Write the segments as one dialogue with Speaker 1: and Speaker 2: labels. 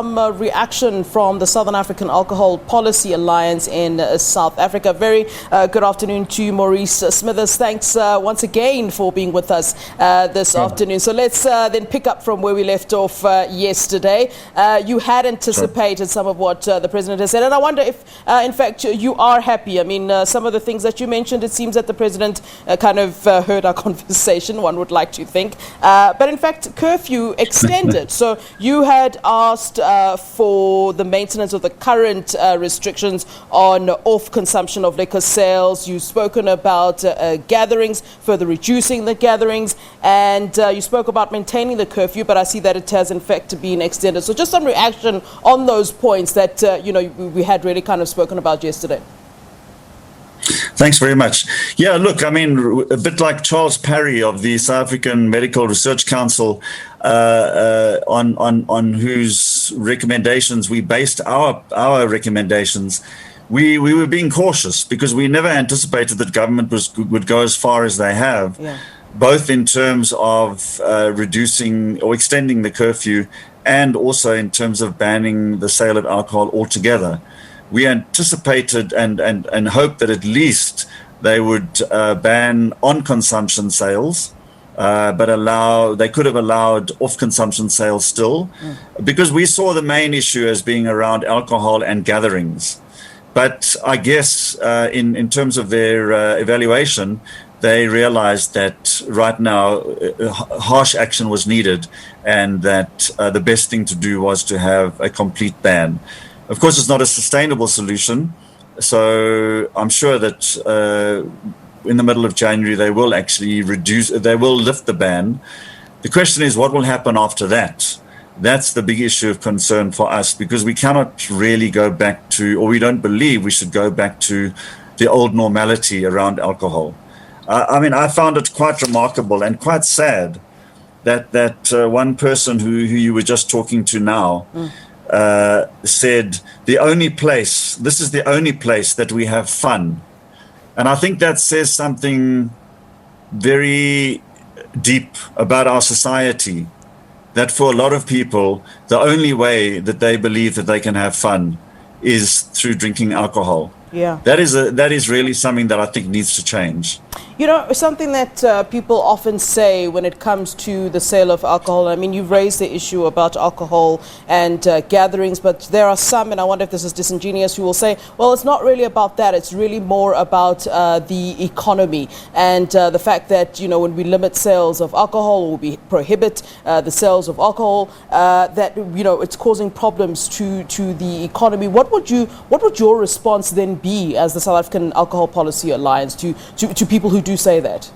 Speaker 1: Reaction from the Southern African Alcohol Policy Alliance in South Africa. Very good afternoon to you, Maurice Smithers. Thanks once again for being with us this afternoon. So let's then pick up from where we left off yesterday. You had anticipated some of what the President has said, and I wonder if, in fact, you are happy. I mean, some of the things that you mentioned, it seems that the President kind of heard our conversation, one would like to think. But in fact, curfew extended. So you had asked for the maintenance of the current restrictions on off-consumption of liquor sales. You've spoken about gatherings, further reducing the gatherings, and you spoke about maintaining the curfew, but I see that it has in fact been extended. So just some reaction on those points that we had really kind of spoken about yesterday.
Speaker 2: Thanks very much. Yeah, look, I mean, a bit like Charles Parry of the South African Medical Research Council, on whose recommendations we based our recommendations, we were being cautious because we never anticipated that government would go as far as they have, both in terms of reducing or extending the curfew and also in terms of banning the sale of alcohol altogether. We anticipated and hoped that at least they would ban on-consumption sales, but they could have allowed off-consumption sales still, because we saw the main issue as being around alcohol and gatherings. But I guess in terms of their evaluation, they realized that right now harsh action was needed, and that the best thing to do was to have a complete ban. Of course, it's not a sustainable solution, so I'm sure that in the middle of January they will actually lift the ban. The question is, what will happen after that? That's the big issue of concern for us, because we cannot really go back to, or we don't believe we should go back to, the old normality around alcohol. I mean, I found it quite remarkable and quite sad that one person who you were just talking to now said this is the only place that we have fun. And I think that says something very deep about our society, that for a lot of people, the only way that they believe that they can have fun is through drinking alcohol.
Speaker 1: Yeah.
Speaker 2: That is really something that I think needs to change.
Speaker 1: You know, something that people often say when it comes to the sale of alcohol, I mean, you've raised the issue about alcohol and gatherings, but there are some, and I wonder if this is disingenuous, who will say, well, it's not really about that. It's really more about the economy and the fact that, when we limit sales of alcohol or we prohibit the sales of alcohol, that, it's causing problems to the economy. What would your response then be as the South African Alcohol Policy Alliance to people who do say that?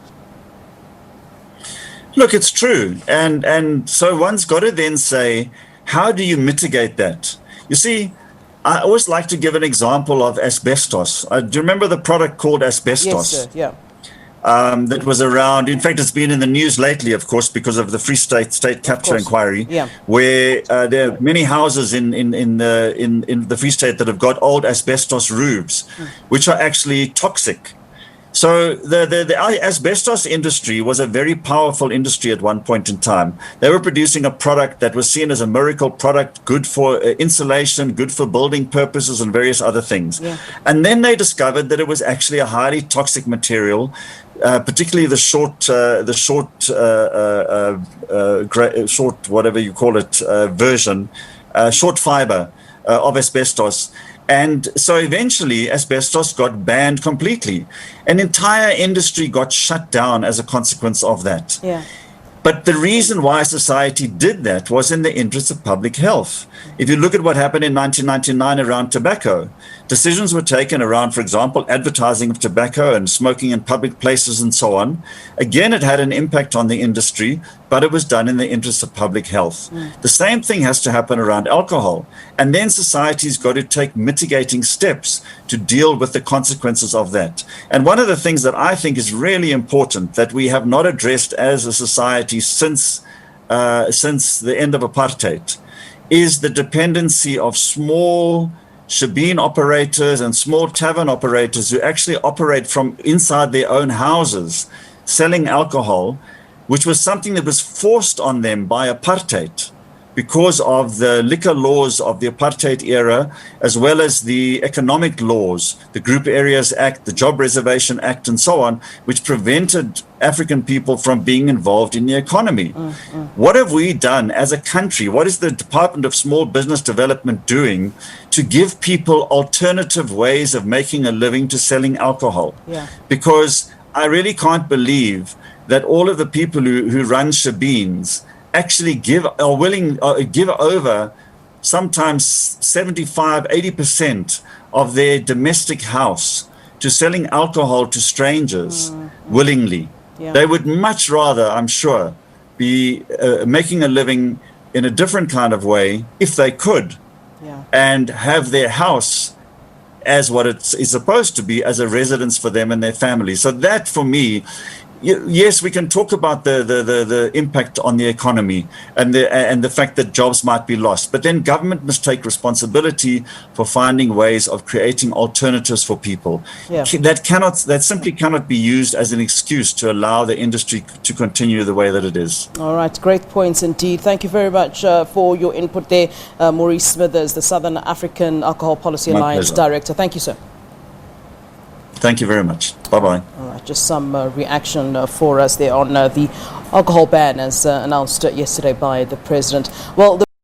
Speaker 2: Look, it's true. And so one's got to then say, how do you mitigate that? You see, I always like to give an example of asbestos. Do you remember the product called asbestos?
Speaker 1: Yes, sir. Yeah.
Speaker 2: That was around. In fact, it's been in the news lately, of course, because of the Free State capture inquiry, where there are many houses in the Free State that have got old asbestos roofs, which are actually toxic. So the asbestos industry was a very powerful industry at one point in time. They were producing a product that was seen as a miracle product, good for insulation, good for building purposes and various other things. Yeah. And then they discovered that it was actually a highly toxic material, particularly the short whatever you call it version, short fiber of asbestos. And so eventually asbestos got banned completely. An entire industry got shut down as a consequence of that.
Speaker 1: Yeah.
Speaker 2: But the reason why society did that was in the interest of public health. If you look at what happened in 1999 around tobacco, decisions were taken around, for example, advertising of tobacco and smoking in public places and so on. Again, it had an impact on the industry, but it was done in the interest of public health. The same thing has to happen around alcohol. And then society's got to take mitigating steps to deal with the consequences of that. And one of the things that I think is really important that we have not addressed as a society since the end of apartheid is the dependency of small shebeen operators and small tavern operators who actually operate from inside their own houses selling alcohol, which was something that was forced on them by apartheid. because of the liquor laws of the apartheid era, as well as the economic laws, the Group Areas Act, the Job Reservation Act, and so on, which prevented African people from being involved in the economy. What have we done as a country? What is the Department of Small Business Development doing to give people alternative ways of making a living to selling alcohol?
Speaker 1: Yeah.
Speaker 2: Because I really can't believe that all of the people who run shebeens actually give over sometimes 75-80% of their domestic house to selling alcohol to strangers willingly.
Speaker 1: Yeah.
Speaker 2: They would much rather, I'm sure, be making a living in a different kind of way if they could, and have their house as what it is supposed to be, as a residence for them and their family. So that, for me, yes, we can talk about the impact on the economy and the fact that jobs might be lost, but then government must take responsibility for finding ways of creating alternatives for people.
Speaker 1: Yeah.
Speaker 2: That simply cannot be used as an excuse to allow the industry to continue the way that it is.
Speaker 1: All right, great points indeed. Thank you very much for your input there, Maurice Smithers, the Southern African Alcohol Policy Alliance Director. Thank you, sir.
Speaker 2: Thank you very much. Bye-bye.
Speaker 1: All right, just some reaction for us there on the alcohol ban as announced yesterday by the president. Well,